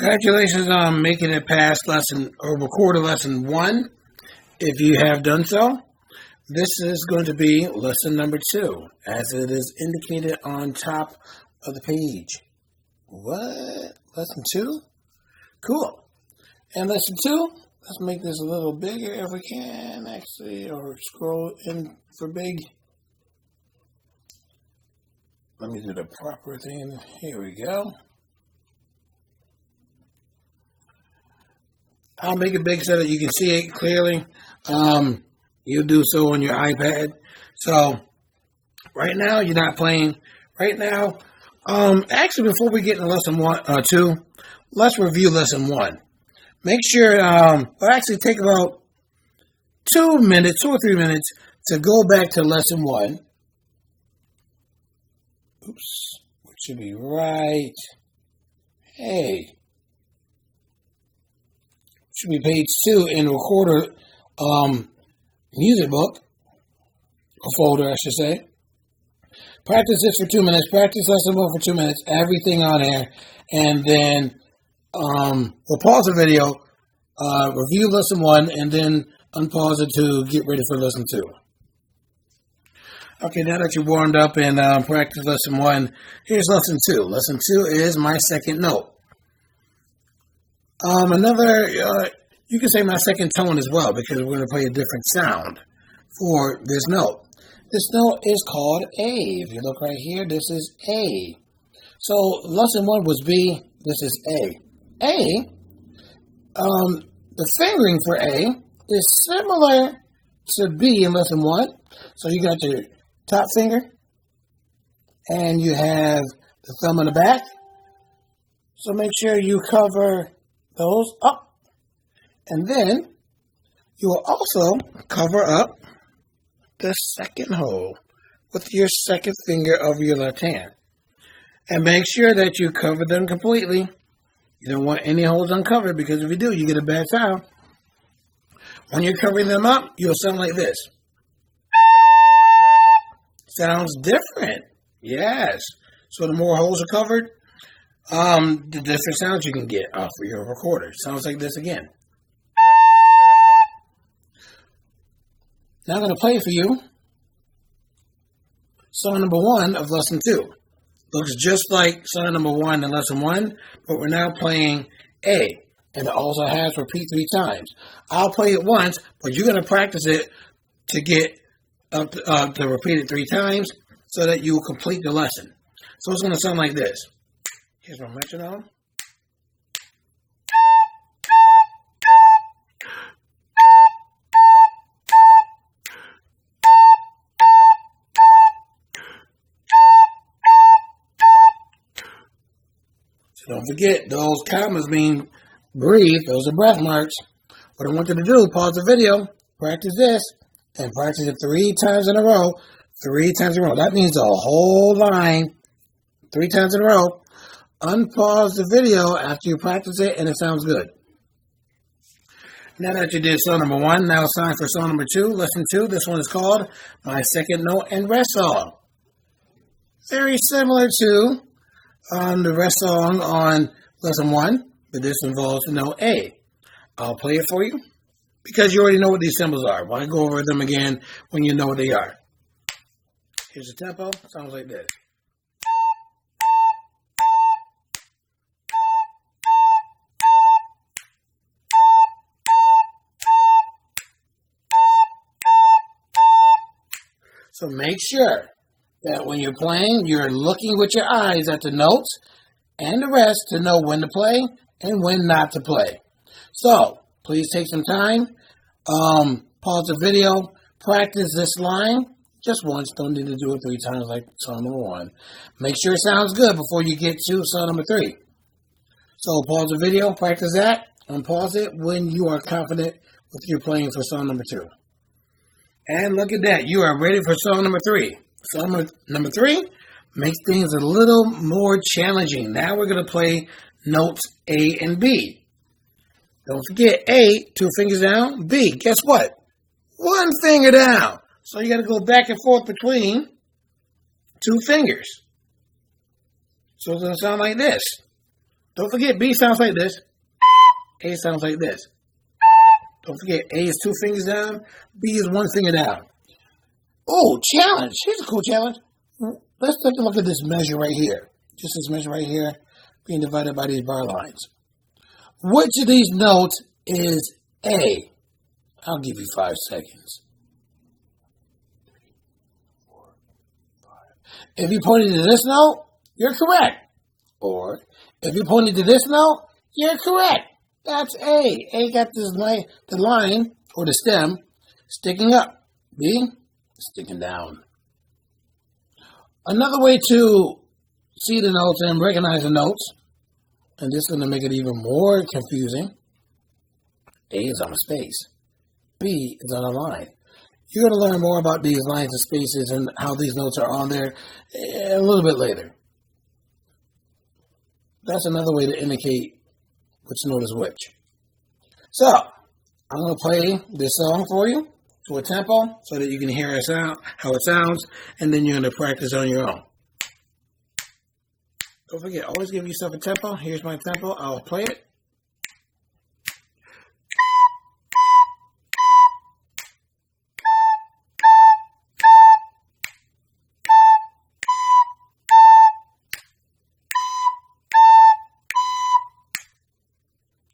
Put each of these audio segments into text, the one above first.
Congratulations on making it past lesson or recorded lesson 1. If you have done so, this is going to be lesson number 2, as it is indicated on top of the page. What? Lesson 2? Cool. And lesson 2, let's make this a little bigger if we can, actually, or scroll in for big. Let me do the proper thing. Here we go. I'll make it big so that you can see it clearly. You'll do so on your iPad. So, right now, you're not playing. Right now, actually, before we get into lesson 2, let's review lesson 1. Make sure, actually take about 2 or 3 minutes to go back to lesson 1. Oops, which should be right. Hey. Should be page 2 in recorder music book, or folder, I should say. Practice this for 2 minutes. Practice lesson 1 for 2 minutes. Everything on there. And then we'll pause the video, review lesson 1, and then unpause it to get ready for lesson 2. Okay, now that you're warmed up and practice lesson 1, here's lesson 2. Lesson 2 is my second note. You can say my second tone as well, because we're going to play a different sound for this note. This note is called A. If you look right here, this is A. So lesson 1 was B. This is A. A, the fingering for A is similar to B in lesson 1. So you got your top finger, and you have the thumb in the back. So make sure you cover those up. And then you will also cover up the second hole with your second finger over your left hand. And make sure that you cover them completely. You don't want any holes uncovered, because if you do, you get a bad sound. When you're covering them up, you'll sound like this. Sounds different. Yes. So the more holes are covered, the different sounds you can get off of your recorder. Sounds like this again. Now I'm going to play for you song number 1 of lesson 2. Looks just like song number 1 in lesson 1, but we're now playing A. And it also has repeat 3 times. I'll play it once, but you're going to practice it to get up to repeat it 3 times so that you will complete the lesson. So it's going to sound like this. Here's my metronome. So don't forget, those commas mean breathe. Those are breath marks. What I want you to do, pause the video, practice this, and practice it 3 times in a row. 3 times in a row. That means the whole line 3 times in a row. Unpause the video after you practice it and it sounds good. Now that you did song number 1, now it's time for song number 2, lesson 2. This one is called My Second Note and Rest Song. Very similar to the rest song on lesson 1, but this involves note A. I'll play it for you because you already know what these symbols are. Why go over them again when you know what they are? Here's the tempo. Sounds like this. So make sure that when you're playing, you're looking with your eyes at the notes and the rest to know when to play and when not to play. So please take some time, pause the video, practice this line just once. Don't need to do it 3 times like song number 1. Make sure it sounds good before you get to song number 3. So pause the video, practice that, and pause it when you are confident with your playing for song number 2. And look at that. You are ready for song number 3. Song number 3 makes things a little more challenging. Now we're going to play notes A and B. Don't forget, A, 2 fingers down. B, guess what? 1 finger down. So you got to go back and forth between 2 fingers. So it's going to sound like this. Don't forget, B sounds like this. A sounds like this. Don't forget, A is 2 fingers down. B is 1 finger down. Oh, challenge. Here's a cool challenge. Let's take a look at this measure right here. Just this measure right here being divided by these bar lines. Which of these notes is A? I'll give you 5 seconds. If you pointed to this note, you're correct. Or if you pointed to this note, you're correct. That's A. A got this the line or the stem sticking up. B sticking down. Another way to see the notes and recognize the notes, and this is going to make it even more confusing. A is on a space. B is on a line. You're going to learn more about these lines and spaces and how these notes are on there a little bit later. That's another way to indicate which note is which. So, I'm going to play this song for you to a tempo so that you can hear it sound, how it sounds, and then you're going to practice on your own. Don't forget, always give yourself a tempo. Here's my tempo. I'll play it.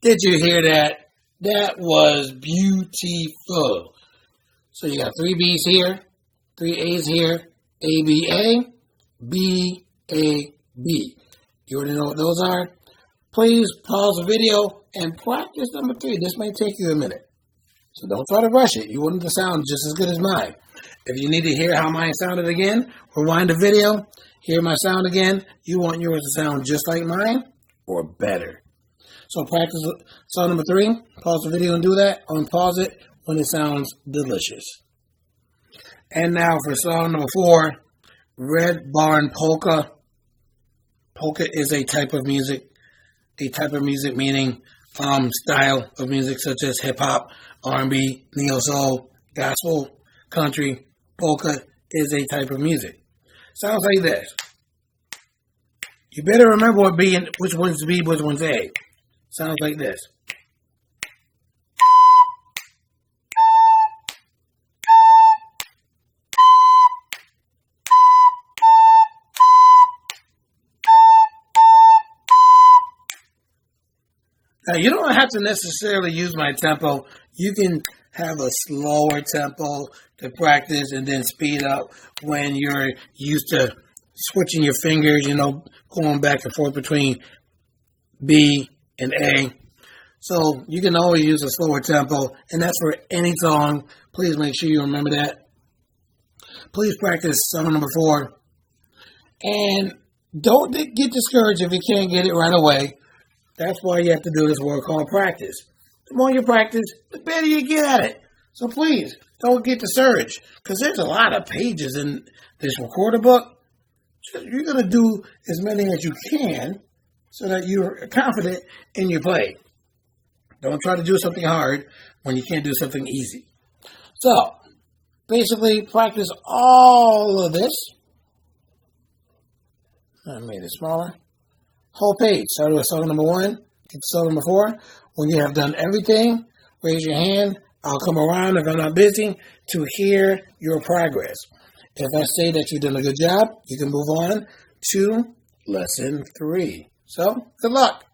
Did you hear that? That was beautiful. So you got 3 B's here, 3 A's here, A, B, A, B, A, B. You already know what those are? Please pause the video and practice number 3. This may take you a minute. So don't try to rush it. You want it to sound just as good as mine. If you need to hear how mine sounded again, rewind the video, hear my sound again. You want yours to sound just like mine or better. So practice song number 3. Pause the video and do that. Unpause it when it sounds delicious. And now for song number 4, Red Barn Polka. Polka is a type of music. A type of music meaning style of music such as hip-hop, R&B, neo-soul, gospel, country. Polka is a type of music. Sounds like this. You better remember what B and which one's B, which one's A. Sounds like this. Now, you don't have to necessarily use my tempo. You can have a slower tempo to practice and then speed up when you're used to switching your fingers, going back and forth between B and A. So you can always use a slower tempo, and that's for any song. Please make sure you remember that. Please practice song number 4. And don't get discouraged if you can't get it right away. That's why you have to do this work called practice. The more you practice, the better you get at it. So please, don't get discouraged, because there's a lot of pages in this recorder book. You're going to do as many as you can so that you're confident in your play. Don't try to do something hard when you can't do something easy. So, basically, practice all of this. I made it smaller. Whole page. Start with song number 1. Get to song number 4. When you have done everything, raise your hand. I'll come around if I'm not busy to hear your progress. If I say that you've done a good job, you can move on to lesson 3. So, good luck.